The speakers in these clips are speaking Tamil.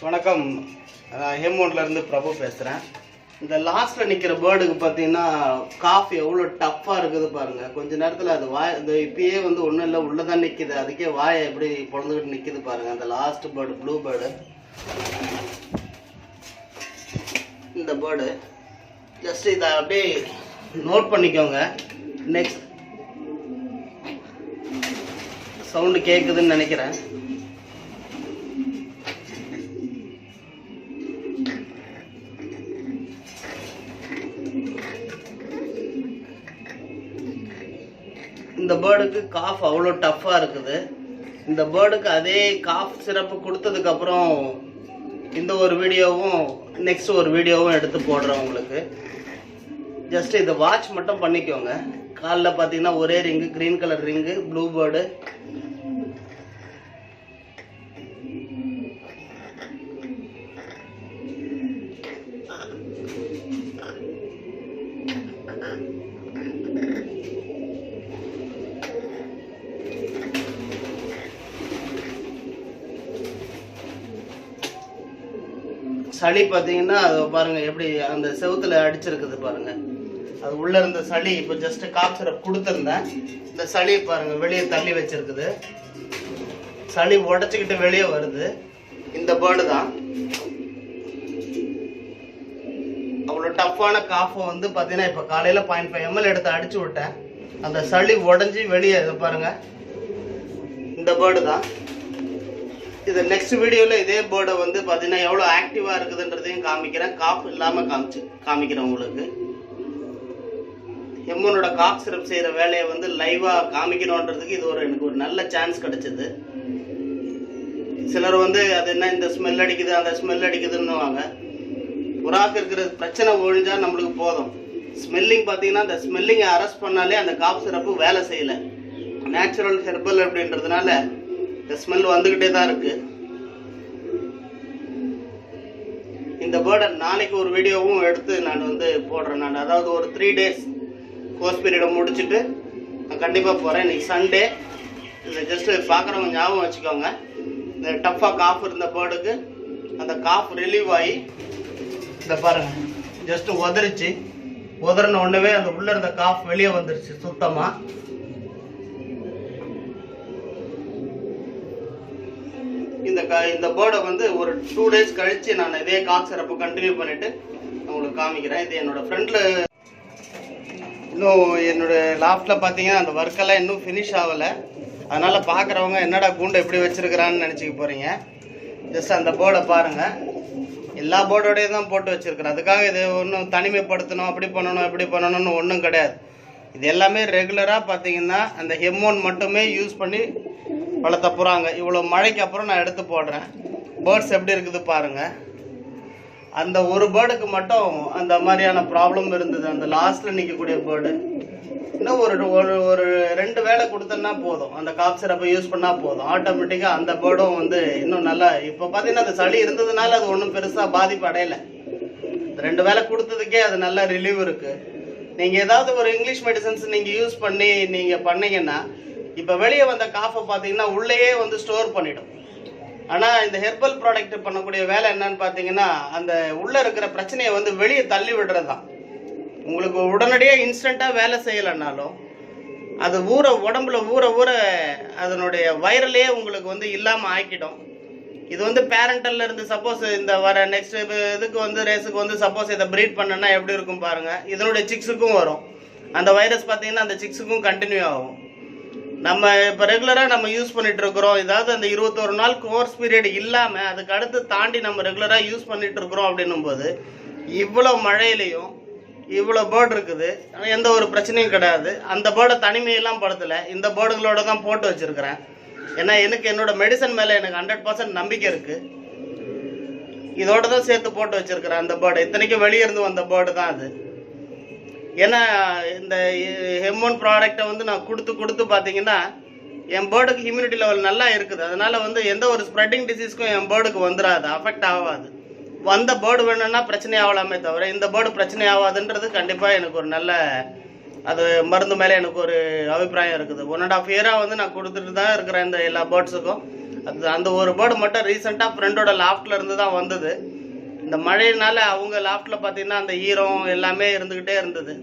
வணக்கம். HEM.1 பிரபு பேசுகிறேன். இந்த லாஸ்ட்டில் நிற்கிற பேர்டுக்கு பார்த்தீங்கன்னா காஃப் எவ்வளோ டஃப்பாக இருக்குது பாருங்கள். கொஞ்ச நேரத்தில் அது இந்த இப்பயே ஒன்றும் இல்லை, உள்ளே தான் நிற்கிது. அதுக்கே வாயை எப்படி பொழந்துக்கிட்டு நிற்கிது பாருங்கள். அந்த லாஸ்ட் பேர்டு, ப்ளூ பேர்டு. இந்த பேர்டு ஜஸ்ட் இதை அப்படியே நோட் பண்ணிக்கோங்க. நெக்ஸ்ட் சவுண்டு கேட்குதுன்னு நினைக்கிறேன். இந்த பேர்டுக்கு காஃப் அவ்வளோ டஃப்பாக இருக்குது. இந்த பேர்டுக்கு அதே காஃப் சிரப்பு கொடுத்ததுக்கப்புறம் இந்த ஒரு வீடியோவும் நெக்ஸ்ட் ஒரு வீடியோவும் எடுத்து போடுறேன் உங்களுக்கு. ஜஸ்ட் இதை வாட்ச் மட்டும் பண்ணிக்கோங்க. காலில் பார்த்தீங்கன்னா ஒரே ring, green colour ring, blue bird. சளி பார்த்தீங்கன்னா அது பாருங்க எப்படி அந்த செவுத்துல அடிச்சிருக்குது பாருங்க. அது உள்ள இருந்த சளி இப்போ ஜஸ்ட் காஃப் சிரப் கொடுத்துருந்தேன். இந்த சளி பாருங்க வெளியே தள்ளி வச்சிருக்குது. சளி உடச்சிக்கிட்டு வெளியே வருது. இந்த பேர்டு தான் அவ்வளோ டஃப்பான காஃபை பார்த்தீங்கன்னா இப்போ காலையில் 0.5 ml எடுத்து அடிச்சு விட்டேன். அந்த சளி உடஞ்சி வெளியே பாருங்க. இந்த பேர்டு தான். இது நெக்ஸ்ட் வீடியோவில் இதே பேர்டை பார்த்தீங்கன்னா எவ்வளோ ஆக்டிவாக இருக்குதுன்றதையும் காமிக்கிறேன். காஃப் இல்லாமல் காமிக்கிறேன் உங்களுக்கு. HEM.1 காஃப் சிரப் செய்கிற வேலையை லைவாக காமிக்கணுன்றதுக்கு இது எனக்கு ஒரு நல்ல சான்ஸ் கிடைச்சிது. சிலர் அது என்ன இந்த ஸ்மெல் அடிக்குது அந்த ஸ்மெல் அடிக்குதுன்னுவாங்க. புறாக்கு இருக்கிற பிரச்சனை ஒழிஞ்சா நம்மளுக்கு போதும். ஸ்மெல்லிங் பார்த்தீங்கன்னா அந்த ஸ்மெல்லிங்கை அரெஸ்ட் பண்ணாலே அந்த காஃப் சிரப்பு வேலை செய்யலை. நேச்சுரல் ஹெர்பல் அப்படின்றதுனால இந்த ஸ்மெல் வந்துக்கிட்டே தான் இருக்கு. இந்த பேர்டை நாளைக்கு ஒரு வீடியோவும் எடுத்து நான் போடுறேன். நான் அதாவது ஒரு 3 days கோர்ஸ் பீரியடை முடிச்சுட்டு நான் கண்டிப்பாக போகிறேன். இன்னைக்கு சண்டே. இதை ஜஸ்ட்டு பார்க்குறவங்க ஞாபகம் வச்சுக்கோங்க. இந்த டஃப்பாக காஃப் இருந்த பேர்டுக்கு அந்த காஃப் ரிலீவ் ஆகி இந்த பாருங்க ஜஸ்ட்டு உதறின உடனே அந்த உள்ளே இருந்த காஃப் வெளியே வந்துருச்சு சுத்தமாக. இந்த பேர்டை ஒரு 2 days கழிச்சு நான் இதே காஃப் சிரப்பு கண்டினியூ பண்ணிட்டு உங்களுக்கு காமிக்கிறேன். இது என்னோட ஃப்ரெண்ட்ல இன்னும் என்னோட லாஃப்ட்ல பார்த்தீங்கன்னா அந்த ஒர்க்கெல்லாம் இன்னும் ஃபினிஷ் ஆகலை. அதனால பார்க்குறவங்க என்னடா கூண்டை எப்படி வச்சிருக்கிறான்னு நினச்சிக்க போறீங்க. ஜஸ்ட் அந்த பேர்டை பாருங்க. எல்லா பேர்டோடையும் தான் போட்டு வச்சிருக்கிறேன். அதுக்காக இது ஒன்றும் தனிமைப்படுத்தணும், அப்படி பண்ணணும் இப்படி பண்ணணும்னு ஒன்றும் கிடையாது. இது எல்லாமே ரெகுலராக பார்த்தீங்கன்னா அந்த HEM.1 மட்டுமே யூஸ் பண்ணி வளர்த்த புறாங்க. இவ்வளோ மழைக்கு அப்புறம் நான் எடுத்து போடுறேன். பேர்ட்ஸ் எப்படி இருக்குது பாருங்கள். அந்த ஒரு பேர்டுக்கு மட்டும் அந்த மாதிரியான ப்ராப்ளம் இருந்தது. அந்த லாஸ்ட்டில் நிற்கக்கூடிய பேர்டு இன்னும் ஒரு 2 வேளை கொடுத்தோன்னா போதும். அந்த காஃப் சிரப்பை யூஸ் பண்ணால் போதும். ஆட்டோமேட்டிக்காக அந்த பேர்டும் இன்னும் நல்லா இப்போ பார்த்தீங்கன்னா அந்த சளி இருந்ததுனால அது ஒன்றும் பெருசாக பாதிப்பு அடையலை. 2 வேளை கொடுத்ததுக்கே அது நல்ல ரிலீவ் இருக்குது. நீங்கள் ஏதாவது ஒரு இங்கிலீஷ் மெடிசன்ஸ் நீங்கள் யூஸ் பண்ணி நீங்கள் பண்ணீங்கன்னா இப்போ வெளியே வந்த காஃபை பார்த்தீங்கன்னா உள்ளேயே ஸ்டோர் பண்ணிடும். ஆனால் இந்த ஹெர்பல் ப்ராடக்ட் பண்ணக்கூடிய வேலை என்னன்னு பார்த்தீங்கன்னா அந்த உள்ளே இருக்கிற பிரச்சனையை வெளியே தள்ளி விடுறது தான். உங்களுக்கு உடனடியாக இன்ஸ்டண்ட்டாக வேலை செய்யலைன்னாலும் அது உடம்புல ஊற அதனுடைய வைரலே உங்களுக்கு இல்லாமல் ஆக்கிடும். இது பேரண்டல்ல இருந்து சப்போஸ் இந்த வர நெக்ஸ்ட் இதுக்கு ரேஸுக்கு சப்போஸ் இதை ப்ரீட் பண்ணனா எப்படி இருக்கும் பாருங்கள். இதனுடைய சிக்ஸுக்கும் வரும். அந்த வைரஸ் பார்த்தீங்கன்னா அந்த சிக்ஸுக்கும் கண்டினியூ ஆகும். நம்ம இப்போ ரெகுலராக நம்ம யூஸ் பண்ணிட்டு இருக்கிறோம். ஏதாவது அந்த 21 நாள் கோர்ஸ் பீரியட் இல்லாமல் அதுக்கு அடுத்து தாண்டி நம்ம ரெகுலராக யூஸ் பண்ணிட்டு இருக்கிறோம் அப்படின்னும் போது இவ்வளோ மழையிலையும் இவ்வளோ பேர்டு இருக்குது. எந்த ஒரு பிரச்சனையும் கிடையாது. அந்த பேர்டை தனிமையெல்லாம் படுத்தலை. இந்த பேர்டுகளோட தான் போட்டு வச்சிருக்கிறேன். ஏன்னா என்னோட மெடிசன் மேலே எனக்கு 100% நம்பிக்கை இருக்குது. இதோட தான் சேர்த்து போட்டு வச்சிருக்கிறேன் அந்த பேர்டு. இத்தனைக்கும் வெளியே இருந்து வந்த பேர்டு தான் அது. ஏன்னா இந்த HEM.1 ப்ராடக்டை நான் கொடுத்து பார்த்தீங்கன்னா என் பேர்டுக்கு ஹியூமினிட்டி லெவல் நல்லா இருக்குது. அதனால எந்த ஒரு ஸ்ப்ரெட்டிங் டிசீஸ்க்கும் என் பேர்டுக்கு வந்துடாது, அஃபெக்ட் ஆகாது. வந்த பேர்டு வேணும்னா பிரச்சனை ஆகலாமே தவிர இந்த பேர்டு பிரச்சனை ஆகாதுன்றது கண்டிப்பாக எனக்கு ஒரு நல்ல அது மருந்து மேலே எனக்கு ஒரு அபிப்பிராயம் இருக்குது. 1.5 இயராக நான் கொடுத்துட்டு தான் இருக்கிறேன் இந்த எல்லா பேர்ட்ஸுக்கும். அது அந்த ஒரு பேர்டு மட்டும் ரீசெண்டாக ஃப்ரெண்டோட லாஃப்டில் இருந்து தான் வந்தது. இந்த மழையினால அவங்க லாஃப்டில் பார்த்தீங்கன்னா அந்த ஈரம் எல்லாமே இருந்துக்கிட்டே இருந்தது.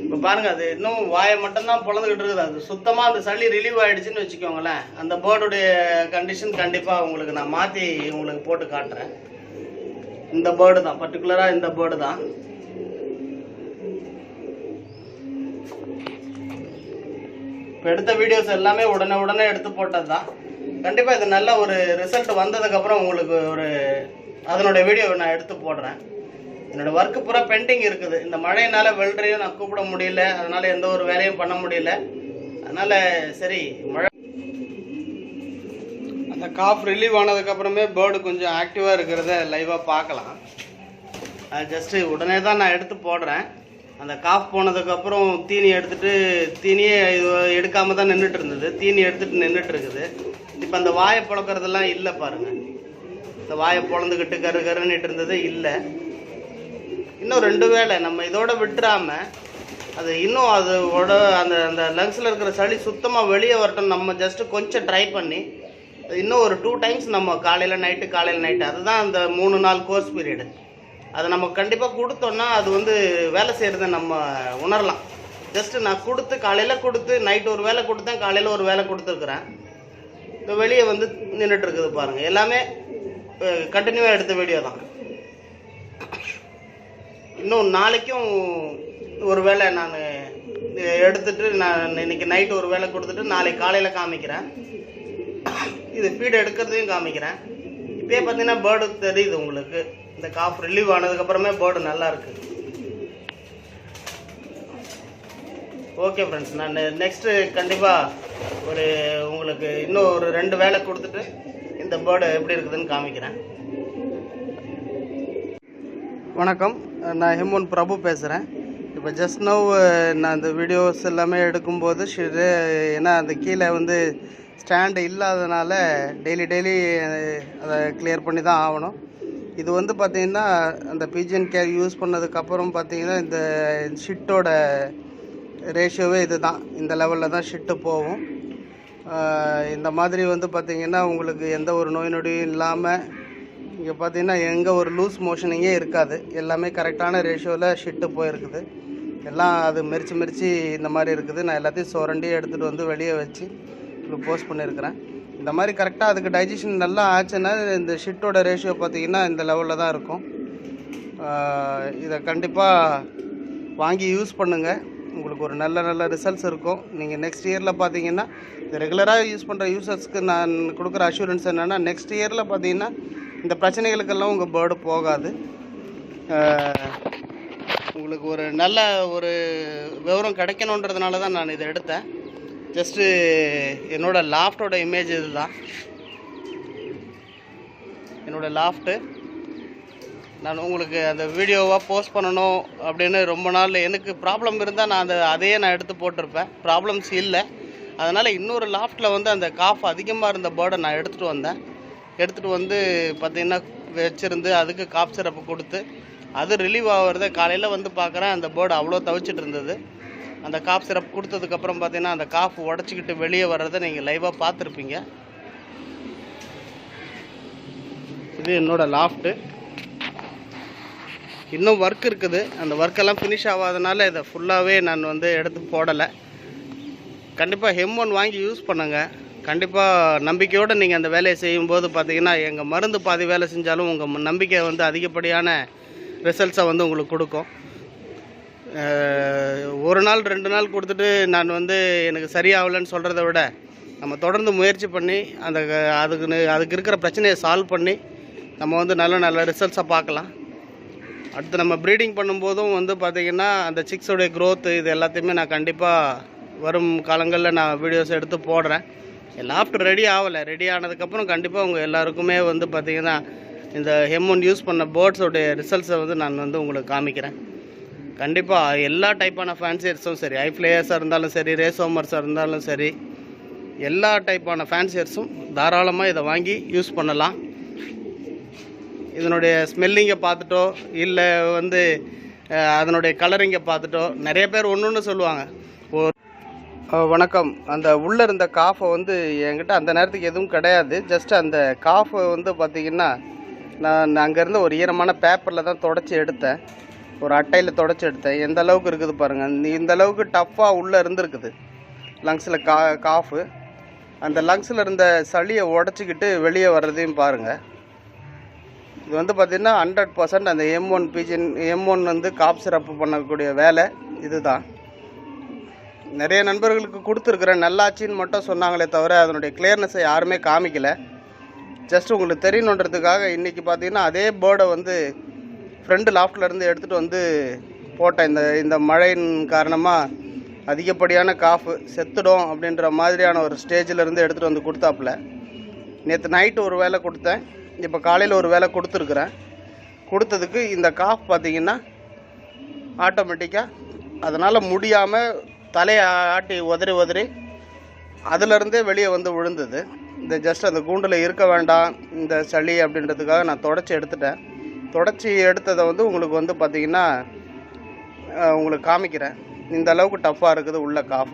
இப்போ பாருங்கள், அது இன்னும் வாயை மட்டும்தான் பொழந்துக்கிட்டு இருக்குது. அது சுத்தமாக அந்த சளி ரிலீவ் ஆகிடுச்சின்னு வச்சுக்கோங்களேன். அந்த பேர்டுடைய கண்டிஷன் கண்டிப்பாக உங்களுக்கு நான் மாற்றி உங்களுக்கு போட்டு காட்டுறேன். இந்த பேர்டு தான், பர்டிகுலராக இந்த பேர்டு தான். இப்போ எடுத்த வீடியோஸ் எல்லாமே உடனே எடுத்து போட்டது தான். கண்டிப்பாக இது நல்ல ஒரு ரிசல்ட் வந்ததுக்கப்புறம் உங்களுக்கு ஒரு அதனுடைய வீடியோ நான் எடுத்து போடுறேன். என்னோடய ஒர்க்கு பூரா பெண்டிங் இருக்குது. இந்த மழையினால் வெல்டரையும் நான் கூப்பிட முடியல, அதனால் எந்த ஒரு வேலையும் பண்ண முடியல. அதனால் சரி, மழை அந்த காஃப் ரிலீவ் ஆனதுக்கப்புறமே பேர்டு கொஞ்சம் ஆக்டிவாக இருக்கிறத லைவாக பார்க்கலாம். அது ஜஸ்ட்டு உடனே தான் நான் எடுத்து போடுறேன். அந்த காஃப் போனதுக்கப்புறம் தீனி எடுத்துகிட்டு, தீனியே இது எடுக்காமல் தான் நின்றுட்டு இருந்தது. தீனி எடுத்துகிட்டு நின்றுட்டு இருக்குது. இப்போ அந்த வாயை புழக்கிறதெல்லாம் இல்லை பாருங்கள். இந்த வாயை பொழந்துக்கிட்டு கருன்னுட்டு இருந்தது இல்லை. இன்னும் 2 வேளை நம்ம இதோட விட்டுறாமல் அது இன்னும் அதோட அந்த அந்த லங்ஸில் இருக்கிற சளி சுத்தமாக வெளியே வரட்டும். நம்ம ஜஸ்ட்டு கொஞ்சம் ட்ரை பண்ணி இன்னும் ஒரு 2 டைம்ஸ் நம்ம காலையில் நைட்டு அதுதான் அந்த 3 நாள் கோர்ஸ் பீரியடு. அதை நம்ம கண்டிப்பாக கொடுத்தோன்னா அது வேலை செய்கிறத நம்ம உணரலாம். ஜஸ்ட்டு நான் கொடுத்து காலையில் கொடுத்து நைட்டு ஒரு வேலை கொடுத்தேன், காலையில் ஒரு வேலை கொடுத்துருக்குறேன். இந்த வெளியே நின்றுட்டு இருக்குது பாருங்கள். எல்லாமே கண்டினியூவாக எடுத்த வீடியோ தான். இன்னும் நாளைக்கும் ஒரு வேளை நான் எடுத்துகிட்டு நான் இன்றைக்கி நைட்டு ஒரு வேலை கொடுத்துட்டு நாளைக்கு காலையில் காமிக்கிறேன். இது ஃபீடு எடுக்கிறதையும் காமிக்கிறேன். இப்போயே பார்த்தீங்கன்னா பேர்டு தெரியுது உங்களுக்கு. இந்த காஃப் ரிலீவ் ஆனதுக்கப்புறமே பேர்டு நல்லா இருக்குது. ஓகே ஃப்ரெண்ட்ஸ், நான் நெக்ஸ்ட்டு கண்டிப்பாக உங்களுக்கு இன்னும் ஒரு 2 வேலை கொடுத்துட்டு இந்த பேர்டு எப்படி இருக்குதுன்னு காமிக்கிறேன். வணக்கம், நான் HEM.1 பிரபு பேசுகிறேன். இப்போ ஜஸ்ட் நவ் நான் இந்த வீடியோஸ் எல்லாமே எடுக்கும்போது ஏன்னா அந்த கீழே ஸ்டாண்டு இல்லாதனால டெய்லி அதை கிளியர் பண்ணி தான் ஆகணும். இது பார்த்திங்கன்னா அந்த பிஜிஎன் கேர் யூஸ் பண்ணதுக்கப்புறம் பார்த்திங்கன்னா இந்த ஷிட்டோட ரேஷியோவே இது தான். இந்த லெவலில் தான் ஷிட்டு போகும். இந்த மாதிரி பார்த்திங்கன்னா உங்களுக்கு எந்த ஒரு நோய் நொடியும் இல்லாமல் இங்கே பார்த்திங்கன்னா எங்கே ஒரு லூஸ் மோஷனிங்கே இருக்காது. எல்லாமே கரெக்டான ரேஷியோவில் ஷிட்டு போயிருக்குது. எல்லாம் அது மெரிச்சு இந்த மாதிரி இருக்குது. நான் எல்லாத்தையும் சுரண்டி எடுத்துகிட்டு வெளியே வச்சு உங்களுக்கு போஸ்ட் பண்ணியிருக்கிறேன். இந்த மாதிரி கரெக்டாக அதுக்கு டைஜஷன் நல்லா ஆச்சுன்னா இந்த ஷிட்டோட ரேஷியோ பார்த்திங்கன்னா இந்த லெவலில் தான் இருக்கும். இதை கண்டிப்பாக வாங்கி யூஸ் பண்ணுங்கள். உங்களுக்கு ஒரு நல்ல ரிசல்ட்ஸ் இருக்கும். நீங்கள் நெக்ஸ்ட் இயரில் பார்த்தீங்கன்னா ரெகுலராக யூஸ் பண்ணுற யூசர்ஸ்க்கு நான் கொடுக்குற அஷூரன்ஸ் என்னென்னா, நெக்ஸ்ட் இயரில் பார்த்தீங்கன்னா இந்த பிரச்சனைகளுக்கெல்லாம் உங்கள் பேர்டு போகாது. உங்களுக்கு ஒரு நல்ல ஒரு விவரம் கிடைக்கணுன்றதுனால தான் நான் இதை எடுத்தேன். ஜஸ்ட்டு என்னோடய லாஃப்டோட இமேஜ் இது தான். என்னோடய லாஃப்ட்டு நான் உங்களுக்கு அந்த வீடியோவாக போஸ்ட் பண்ணணும் அப்படின்னு ரொம்ப நாள் எனக்கு ப்ராப்ளம் இருந்தால் நான் அதையே நான் எடுத்து போட்டிருப்பேன். ப்ராப்ளம்ஸ் இல்லை. அதனால் இன்னொரு லாஃப்ட்டில் அந்த காஃப் அதிகமாக இருந்த பேர்டை நான் எடுத்துகிட்டு பார்த்திங்கன்னா வச்சுருந்து அதுக்கு காஃப் சிரப்பு கொடுத்து அது ரிலீவ் ஆகிறத காலையில் பார்க்குறேன். அந்த பேர்டு அவ்வளோ தவிச்சிட்டு இருந்தது. அந்த காஃப் சிரப் கொடுத்ததுக்கப்புறம் பார்த்திங்கன்னா அந்த காஃப் உடச்சிக்கிட்டு வெளியே வர்றதை நீங்கள் லைவாக பார்த்துருப்பீங்க. இது என்னோடய லாஃப்ட்டு. இன்னும் ஒர்க் இருக்குது. அந்த ஒர்க்கெல்லாம் ஃபினிஷ் ஆகாதனால இதை ஃபுல்லாகவே நான் எடுத்து போடலை. கண்டிப்பாக HEM.1 வாங்கி யூஸ் பண்ணுங்கள். கண்டிப்பாக நம்பிக்கையோடு நீங்கள் அந்த வேலையை செய்யும்போது பார்த்திங்கன்னா எங்கள் மருந்து பாதி வேலை செஞ்சாலும் உங்கள் நம்பிக்கை அதிகப்படியான ரிசல்ட்ஸை உங்களுக்கு கொடுக்கும். ஒரு நாள் 2 நாள் கொடுத்துட்டு நான் எனக்கு சரியாகலைன்னு சொல்கிறத விட நம்ம தொடர்ந்து முயற்சி பண்ணி அதுக்கு இருக்கிற பிரச்சனையை சால்வ் பண்ணி நம்ம நல்ல ரிசல்ட்ஸை பார்க்கலாம். அடுத்து நம்ம ப்ரீடிங் பண்ணும்போதும் பார்த்திங்கன்னா அந்த சிக்ஸோடைய க்ரோத்து இது எல்லாத்தையுமே நான் கண்டிப்பாக வரும் காலங்களில் நான் வீடியோஸ் எடுத்து போடுறேன். லாஃப்ட் ரெடி ஆகலை. ரெடி ஆனதுக்கப்புறம் கண்டிப்பாக உங்கள் எல்லாருக்குமே பார்த்திங்கன்னா இந்த HEM.1 யூஸ் பண்ண பேர்ட்ஸோடைய ரிசல்ட்ஸை நான் உங்களுக்கு காமிக்கிறேன். கண்டிப்பாக எல்லா டைப்பான ஃபேன்சியர்ஸும் சரி, ஐ ஃப்ளேயர்ஸாக இருந்தாலும் சரி, ரேசோமர்ஸாக இருந்தாலும் சரி, எல்லா டைப்பான ஃபேன்சியர்ஸும் தாராளமாக இதை வாங்கி யூஸ் பண்ணலாம். இதனுடைய ஸ்மெல்லிங்கை பார்த்துட்டோ இல்லை அதனுடைய கலரிங்கை பார்த்துட்டோ நிறைய பேர் ஒன்று சொல்லுவாங்க. வணக்கம். அந்த உள்ளே இருந்த காஃபை வந்து என்கிட்ட அந்த நேரத்துக்கு எதுவும் கிடையாது. ஜஸ்ட் அந்த காஃபை வந்து பார்த்திங்கன்னா, நான் அங்கேருந்து ஒரு ஈரமான பேப்பரில் தான் தொடச்சி எடுத்தேன். ஒரு அட்டையில் தொடச்சி எடுத்தேன். எந்த அளவுக்கு இருக்குது பாருங்கள். இந்த அளவுக்கு டஃப்பாக உள்ளே இருந்துருக்குது லங்ஸில் காஃபு. அந்த லங்ஸில் இருந்த சளியை உடச்சிக்கிட்டு வெளியே வர்றதையும் பாருங்கள். இது வந்து பார்த்திங்கன்னா 100% அந்த HEM.1 வந்து காப் சிறப்பு பண்ணக்கூடிய வேலை இது தான். நிறைய நண்பர்களுக்கு கொடுத்துருக்குறேன், நல்லாச்சின்னு மட்டும் சொன்னாங்களே தவிர அதனுடைய கிளியர்னஸை யாருமே காமிக்கலை. ஜஸ்ட் உங்களுக்கு தெரியணுன்றதுக்காக இன்றைக்கி பார்த்தீங்கன்னா அதே போர்டை வந்து ஃப்ரெண்டு லாஃப்ட்லேருந்து எடுத்துகிட்டு வந்து போட்டேன். இந்த மழையின் காரணமாக அதிகப்படியான காஃபு செத்துடும் அப்படின்ற மாதிரியான ஒரு ஸ்டேஜிலேருந்து எடுத்துகிட்டு வந்து கொடுத்தாப்புல. நேற்று நைட்டு ஒரு வேலை கொடுத்தேன், இப்போ காலையில் ஒரு வேலை கொடுத்துருக்குறேன். கொடுத்ததுக்கு இந்த காஃப் பார்த்திங்கன்னா ஆட்டோமேட்டிக்காக அதனால் முடியாமல் தலையை ஆட்டி உதறி அதிலிருந்தே வெளியே வந்து விழுந்தது. இந்த ஜஸ்ட் அந்த கூண்டில் இருக்க வேண்டாம் இந்த சளி அப்படின்றதுக்காக நான் தொடச்சி எடுத்துட்டேன். தொடச்சி எடுத்ததை வந்து உங்களுக்கு வந்து பார்த்திங்கன்னா உங்களுக்கு காமிக்கிறேன். இந்த அளவுக்கு டஃப்பாக இருக்குது உள்ள காஃப்.